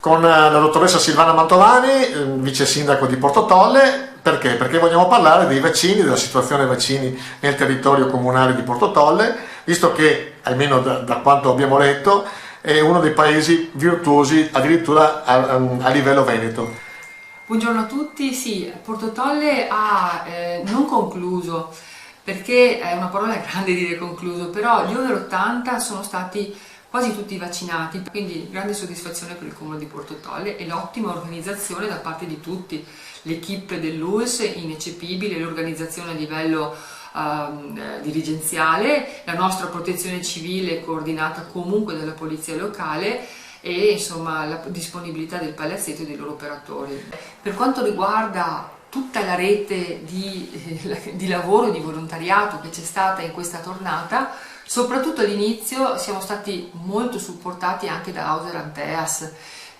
con la dottoressa Silvana Mantovani, vice sindaco di Portotolle. Perché? Perché vogliamo parlare dei vaccini, della situazione vaccini nel territorio comunale di Portotolle, visto che, almeno da quanto abbiamo letto, è uno dei paesi virtuosi addirittura a livello veneto. Buongiorno a tutti, sì, Portotolle ha non concluso, perché è una parola grande dire concluso, però gli over 80 sono stati quasi tutti vaccinati, quindi grande soddisfazione per il comune di Portotolle e l'ottima organizzazione da parte di tutti, l'equipe dell'ULSS ineccepibile, l'organizzazione a livello dirigenziale, la nostra protezione civile coordinata comunque dalla polizia locale e insomma la disponibilità del palazzetto e dei loro operatori. Per quanto riguarda tutta la rete di lavoro e di volontariato che c'è stata in questa tornata, soprattutto all'inizio siamo stati molto supportati anche da Auser Anteas.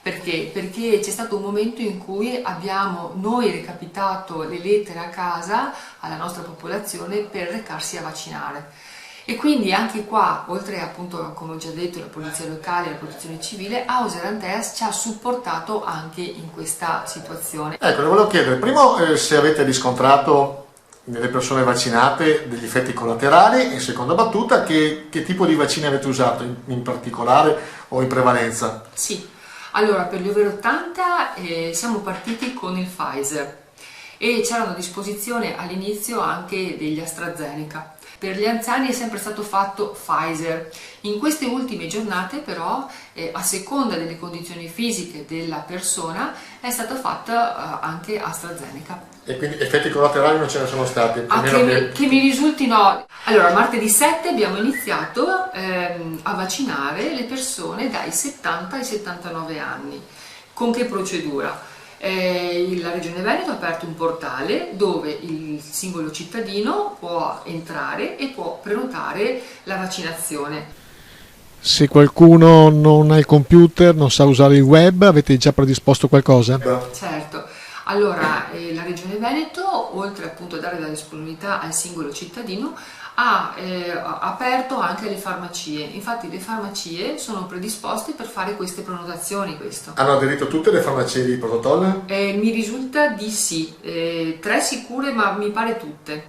Perché? Perché c'è stato un momento in cui abbiamo noi recapitato le lettere a casa alla nostra popolazione per recarsi a vaccinare. E quindi anche qua, oltre appunto, come ho già detto, la polizia locale e la protezione civile, Auser Anteas ci ha supportato anche in questa situazione. Ecco, le volevo chiedere, primo se avete riscontrato nelle persone vaccinate degli effetti collaterali e in seconda battuta che tipo di vaccini avete usato in particolare o in prevalenza? Sì, allora per gli over 80 siamo partiti con il Pfizer e c'erano a disposizione all'inizio anche degli AstraZeneca. Per gli anziani è sempre stato fatto Pfizer. In queste ultime giornate però, a seconda delle condizioni fisiche della persona, è stata fatta anche AstraZeneca. E quindi effetti collaterali non ce ne sono stati? Che mi risulti no. Allora, martedì 7 abbiamo iniziato a vaccinare le persone dai 70 ai 79 anni. Con che procedura? La Regione Veneto ha aperto un portale dove il singolo cittadino può entrare e può prenotare la vaccinazione. Se qualcuno non ha il computer, non sa usare il web, avete già predisposto qualcosa? Certo, allora la Regione Veneto, oltre appunto a dare la disponibilità al singolo cittadino, ha aperto anche le farmacie. Infatti le farmacie sono predisposte per fare queste prenotazioni. Hanno aderito tutte le farmacie di Portotolle? Mi risulta di sì, 3 sicure, ma mi pare tutte.